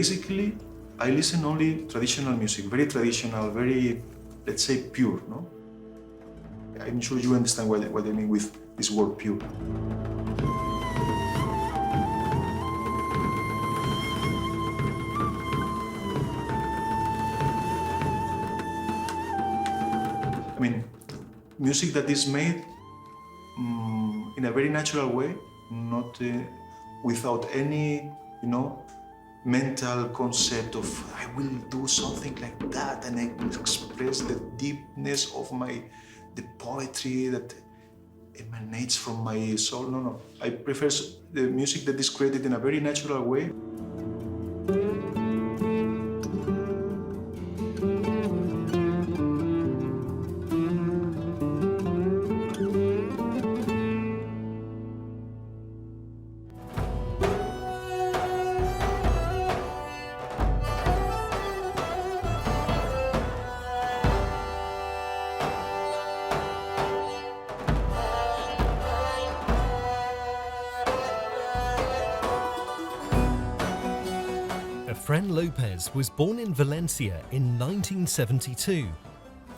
basically, I listen only traditional music, very traditional, very, let's say, pure, no? I'm sure you understand what I mean with this word pure. I mean, music that is made in a very natural way, not without any, mental concept of I will do something like that and I will express the deepness of the poetry that emanates from my soul. No. I prefer the music that is created in a very natural way. Efren Lopez was born in Valencia in 1972.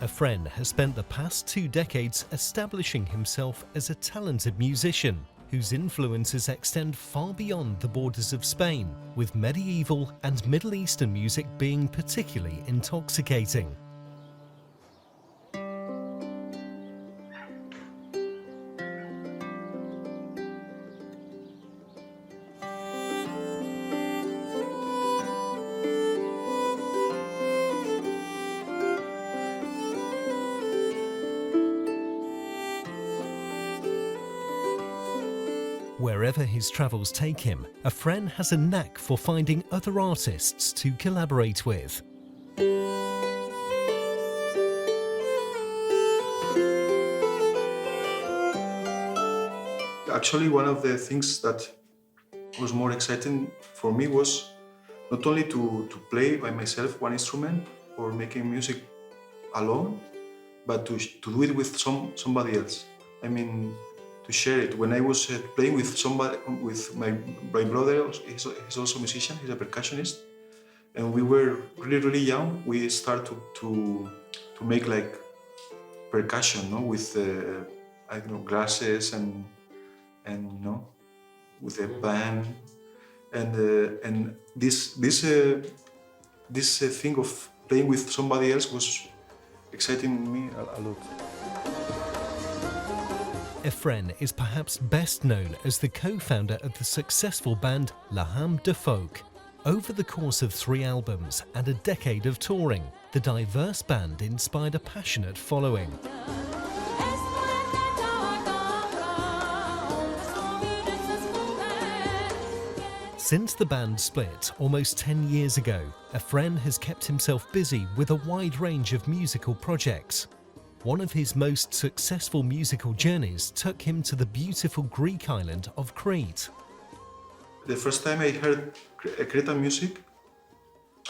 Efren has spent the past 2 decades establishing himself as a talented musician whose influences extend far beyond the borders of Spain, with medieval and Middle Eastern music being particularly intoxicating. Wherever his travels take him, Efren has a knack for finding other artists to collaborate with. Actually, one of the things that was more exciting for me was not only to play by myself one instrument or making music alone, but to do it with somebody else. I mean, to share it. When I was playing with somebody, with my brother, he's also a musician, he's a percussionist, and we were really young. We started to make like percussion, no, with glasses and with a band, and this thing of playing with somebody else was exciting me a lot. Efren is perhaps best known as the co-founder of the successful band La Ham de Folk. Over the course of 3 albums and a decade of touring, the diverse band inspired a passionate following. Since the band split almost 10 years ago, Efren has kept himself busy with a wide range of musical projects. One of his most successful musical journeys took him to the beautiful Greek island of Crete. The first time I heard Cretan music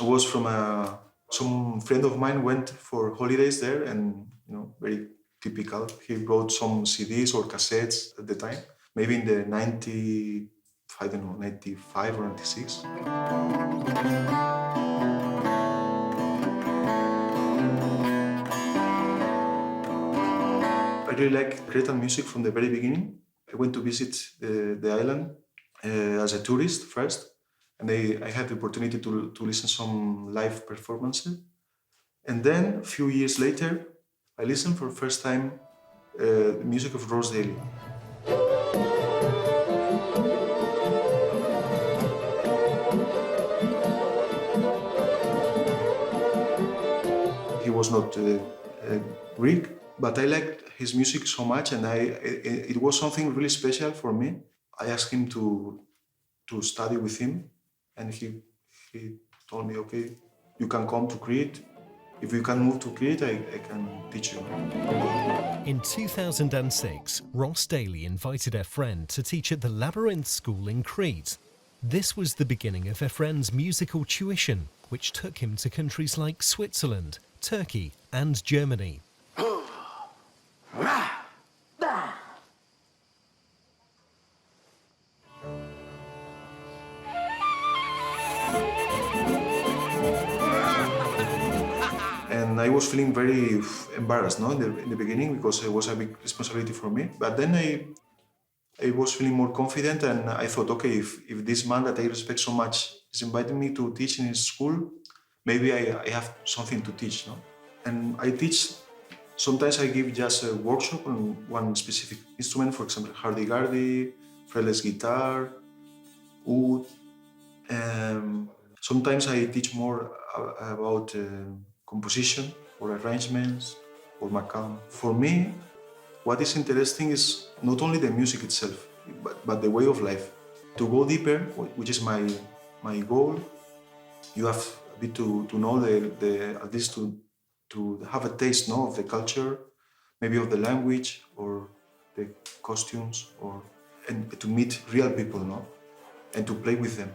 was from some friend of mine went for holidays there, and very typical. He brought some CDs or cassettes at the time, maybe in the 95 or 96. I really like Cretan music from the very beginning. I went to visit the island as a tourist first, and I had the opportunity to listen some live performances. And then a few years later, I listened for the first time the music of Ross Daly. He was not Greek, but I liked his music so much, and it was something really special for me. I asked him to study with him, and he told me, okay, you can come to Crete. If you can move to Crete, I can teach you. In 2006, Ross Daly invited Efren to teach at the Labyrinth School in Crete. This was the beginning of Efren's musical tuition, which took him to countries like Switzerland, Turkey, and Germany. was feeling very embarrassed, no, in the beginning, because it was a big responsibility for me. But then I was feeling more confident, and I thought, okay, if this man that I respect so much is inviting me to teach in his school, maybe I have something to teach, no? And I teach. Sometimes I give just a workshop on one specific instrument, for example, hurdy-gurdy, fretless guitar, oud. Sometimes I teach more about composition or arrangements or macam. For me, what is interesting is not only the music itself, but the way of life. To go deeper, which is my goal, you have a bit to know at least to have a taste, no, of the culture, maybe of the language or the costumes, and to meet real people, no, and to play with them.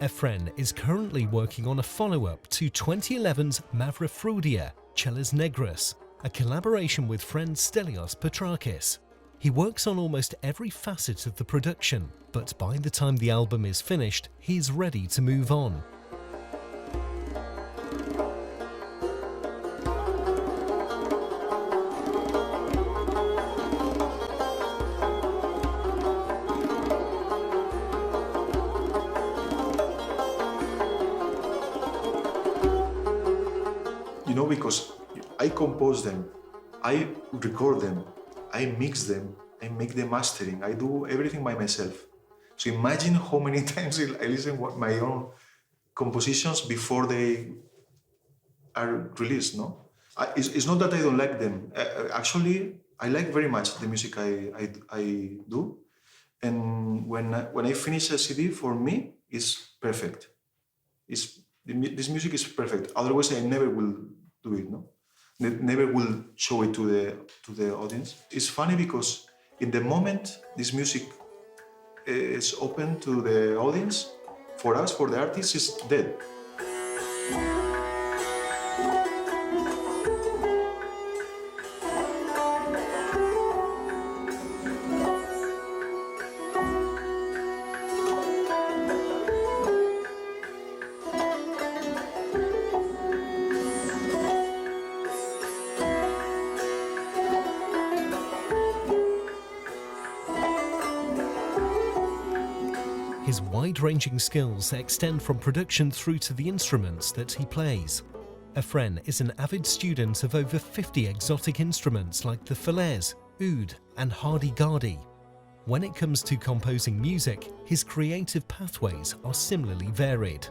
Efren is currently working on a follow-up to 2011's Mavrafrudia, Chelas Negras, a collaboration with friend Stelios Petrakis. He works on almost every facet of the production, but by the time the album is finished, he's ready to move on. You know, because I compose them, I record them, I mix them, I make the mastering, I do everything by myself. So imagine how many times I listen to my own compositions before they are released, no? It's not that I don't like them. Actually, I like very much the music I do. And when I finish a CD, for me, it's perfect. This music is perfect. Otherwise, I never will do it, no? Never will show it to the audience. It's funny because in the moment this music is open to the audience, for us, for the artist, it's dead. His wide-ranging skills extend from production through to the instruments that he plays. Efren is an avid student of over 50 exotic instruments like the falaise, oud and hurdy-gurdy. When it comes to composing music, his creative pathways are similarly varied.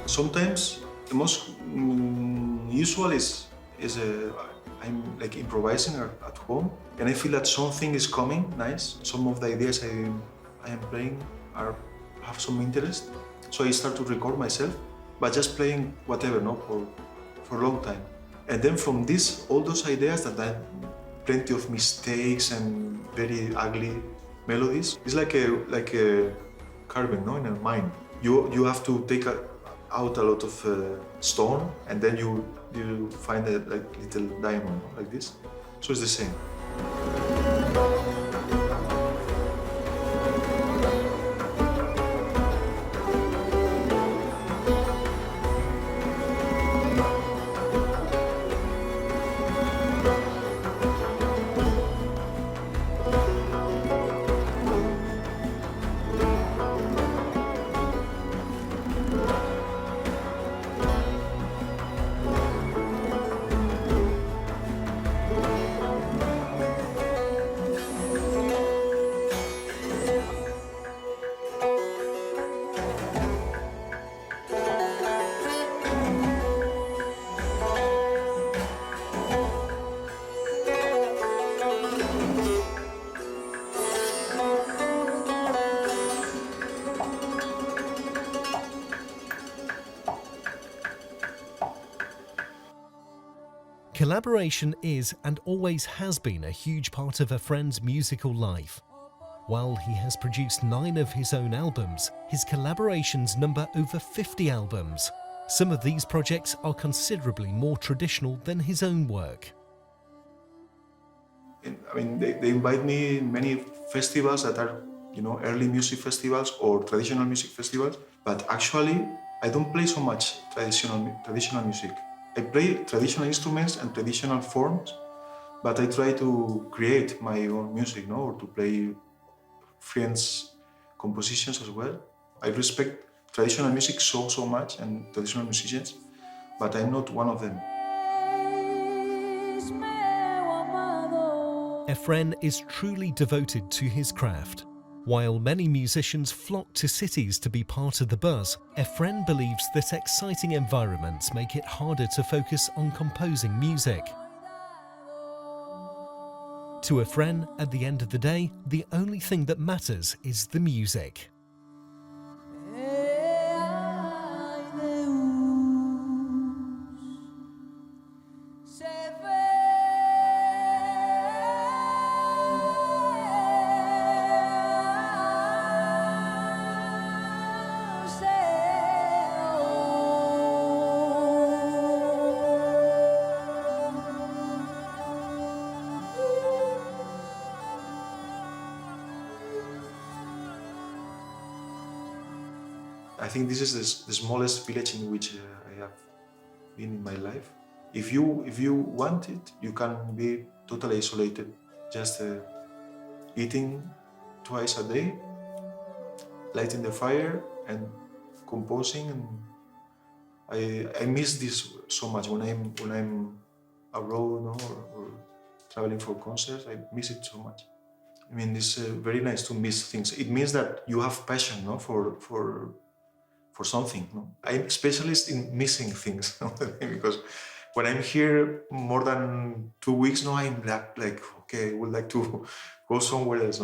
Sometimes the most usual is I'm like improvising at home, and I feel that something is coming nice. Some of the ideas I am playing have some interest, so I start to record myself, but just playing whatever, no, for a long time. And then from this, all those ideas that I have plenty of mistakes and very ugly melodies. It's like a carbon, no, in a mine. You have to take out a lot of stone, and then you find a little diamond like this. So it's the same. Collaboration is and always has been a huge part of Efren's musical life. While he has produced 9 of his own albums, his collaborations number over 50 albums. Some of these projects are considerably more traditional than his own work. I mean, they invite me in many festivals that are, early music festivals or traditional music festivals. But actually, I don't play so much traditional music. I play traditional instruments and traditional forms, but I try to create my own music, or to play friends' compositions as well. I respect traditional music so much and traditional musicians, but I'm not one of them. Efren is truly devoted to his craft. While many musicians flock to cities to be part of the buzz, Efren believes that exciting environments make it harder to focus on composing music. To Efren, at the end of the day, the only thing that matters is the music. I think this is the smallest village in which I have been in my life. If you want it, you can be totally isolated, just eating twice a day, lighting the fire and composing. And I miss this so much when I'm abroad, or traveling for concerts. I miss it so much. I mean, it's very nice to miss things. It means that you have passion, for something. I'm a specialist in missing things, because when I'm here more than 2 weeks, I'm like, okay, I would like to go somewhere else,